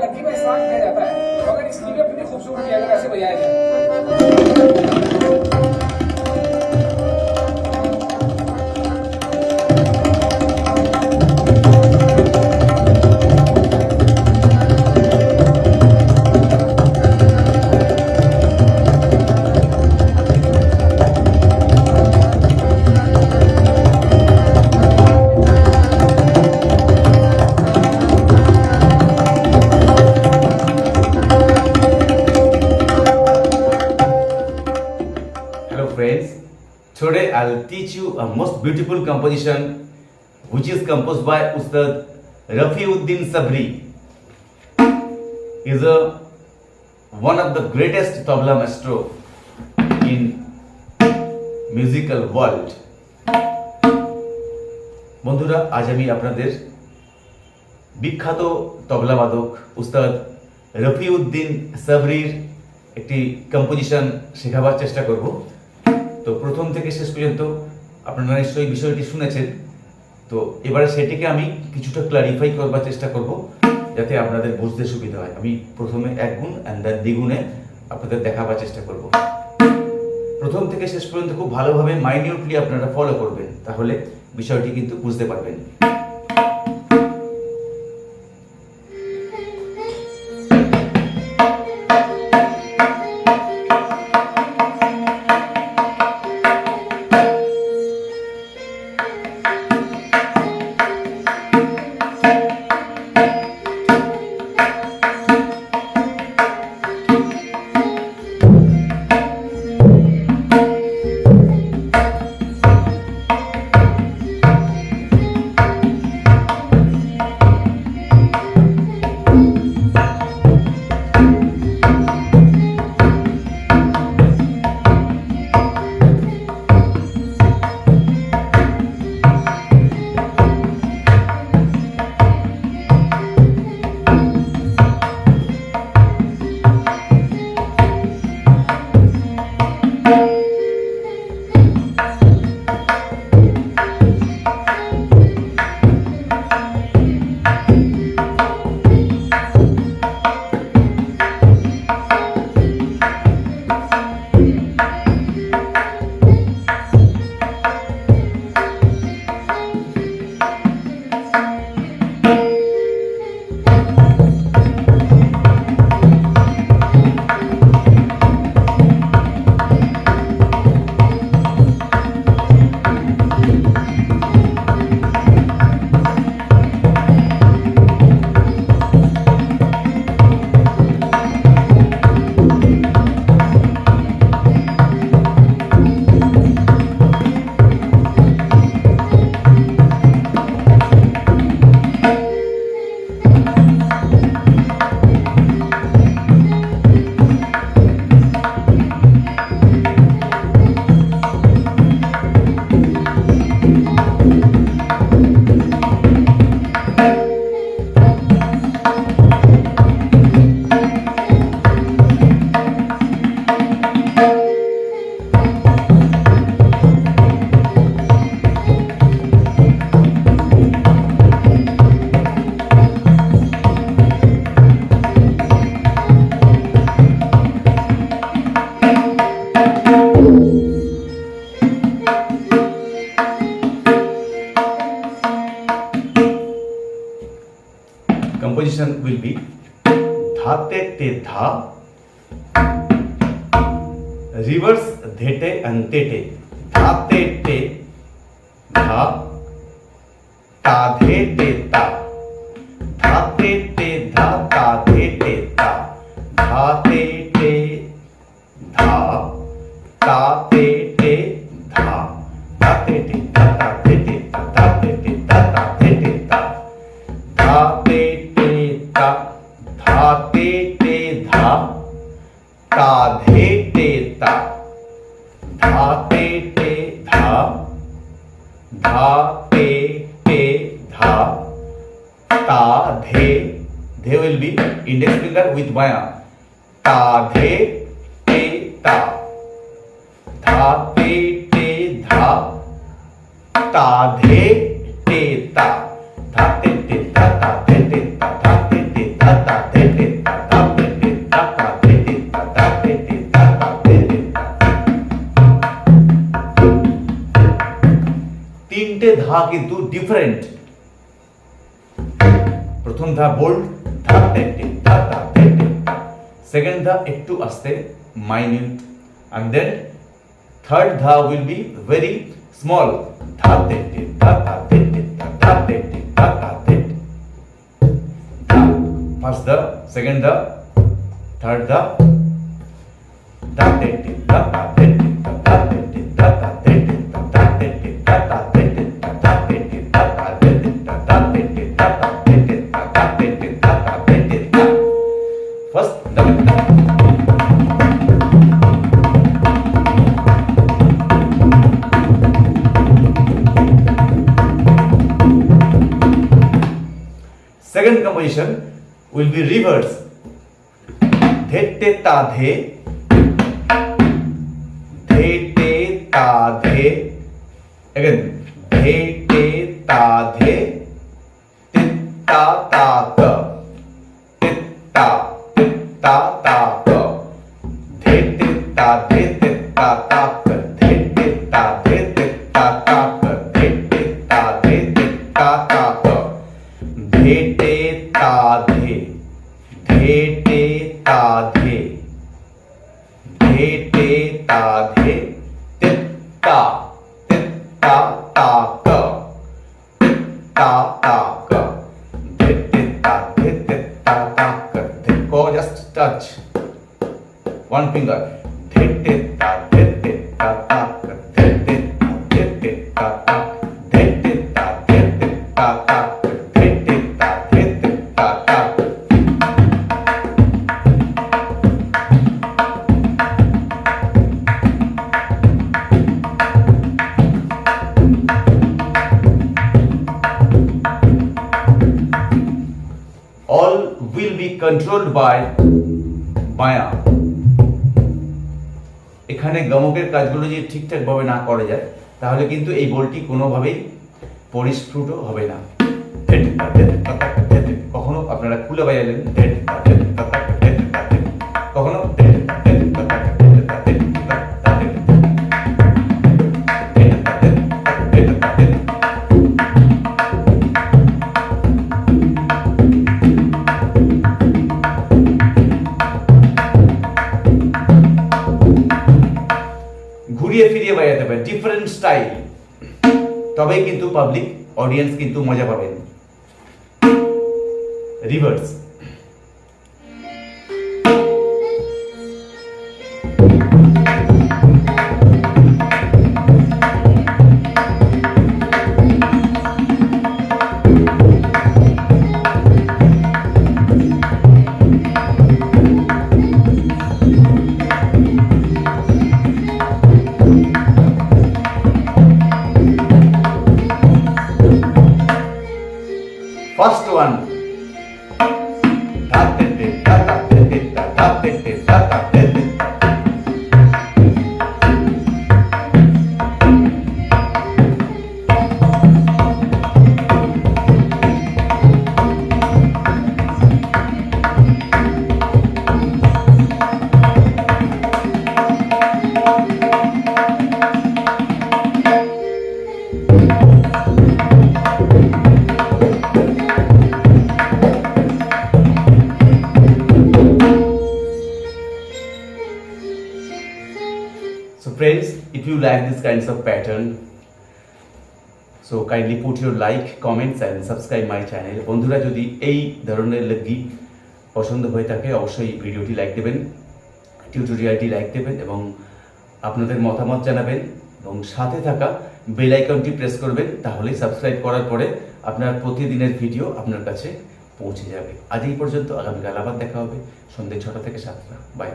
लग्गी में सांस रह जाता है, मगर इसकी भी अपनी खूबसूरती अगर ऐसे बजाया जाए। Friends, today I'll teach you a most beautiful composition which is composed by Ustad Rafiuddin Sabri. He is one of the greatest Tabla Mastro in musical world. বন্ধুরা, আজ আমি আপনাদের বিখ্যাত তবলা বাদক উস্তাদ রফিউদ্দিন সাবরির একটি কম্পোজিশন শেখাবার চেষ্টা করব। তো প্রথম থেকে শেষ পর্যন্ত আপনারা নিশ্চয়ই বিষয়টি শুনেছেন। তো এবারে সেটিকে আমি কিছুটা ক্লারিফাই করবার চেষ্টা করব যাতে আপনাদের বুঝতে সুবিধা হয়। আমি প্রথমে এক গুণ অ্যান্ড দেন দ্বিগুণে আপনাদের দেখাবার চেষ্টা করব। প্রথম থেকে শেষ পর্যন্ত খুব ভালোভাবে মাইনিউটলি আপনারা ফলো করবেন, তাহলে বিষয়টি কিন্তু বুঝতে পারবেন। Composition will be dha te te dha, reverse dhete ante te, dha te te dha, ta the te ta, dha te te dha, ta the te ta, dha te te dha, ta te te dha, dha te te dha, ta te te dha, dha te te dha, ta te te dha, dha te ta, dha te te dha, ta the te ta, dha te te dha, dha te te dha, ta the will be index finger with maya, ta the te ta, dha te te dha, ta the te ta, dha te te dha, ta te te ta, dha te te dha, ta te te কিন্তু different. প্রথম ধা bold, ধা টেটে ধা ধা টেটে, second ধা একটু আস্তে minute, and then third dha will be very small, dha টেটে ধা ধা টেটে ধা টেটে ধা ধা টেটে। First the, second the, third the, dha টেটে ধা ধা টেটে ধা টেটে ধা ধা টেটে ধা টেটে ধা ধা টেটে ধা টেটে ধা ধা টেটে ধা টেটে ধা ধা টেটে ধা টেটে ধা ধা টেটে। First the second composition will be reverse, dhete ta dhe, dhete ta dhe, again dhete ta dhe, titta ta ka, titta titta ta ka, dhete ta dhe titta ta ka, dhete ta dhe titta ta ka, dhete ta dhe titta ta ka, dhete ta dhe, dhete ta dhe, dhete ta dhe, titta titta ta ka, titta ta ka, dhete ta dhe titta ta ka, go just touch one finger, dhete ta dhe titta ta ka, dhete ta dhe titta ta ka, dhete ta dhe titta ta ka, dhete ta dhe titta ta ka। All will be controlled by মায়া। এখানে গমকের কাজগুলো যদি ঠিকঠাক ভাবে না করা যায় তাহলে কিন্তু এই বলটি কোনোভাবেই পরিস্ফুট হবে না। কখনো আপনারা খুলে বাজালেন, কখনো ঘুরিয়ে ফিরিয়ে বাজাতে হবে, ডিফারেন্ট স্টাইল, তবেই কিন্তু পাবলিক অডিয়েন্স কিন্তু মজা পাবেন। Reverse, first one, dha tete dha dha tete dha tete dha dha tete। So friends, if you like this kinds of pattern, so kindly put your like, comments and subscribe my channel. বন্ধুরা যদি এই ধরনের লাগি পছন্দ হয়ে থাকে অবশ্যই ভিডিওটি লাইক দেবেন, টিউটোরিয়ালটি লাইক দেবেন এবং আপনাদের মতামত জানাবেন এবং সাথে থাকা বেল আইকনটি প্রেস করবেন, তাহলে সাবস্ক্রাইব করার পরে আপনার প্রতিদিনের ভিডিও আপনার কাছে পৌঁছে যাবে। আজ এই পর্যন্ত, আগামীকাল আবার দেখা হবে সন্ধ্যে 6টা থেকে 7টা। বাই।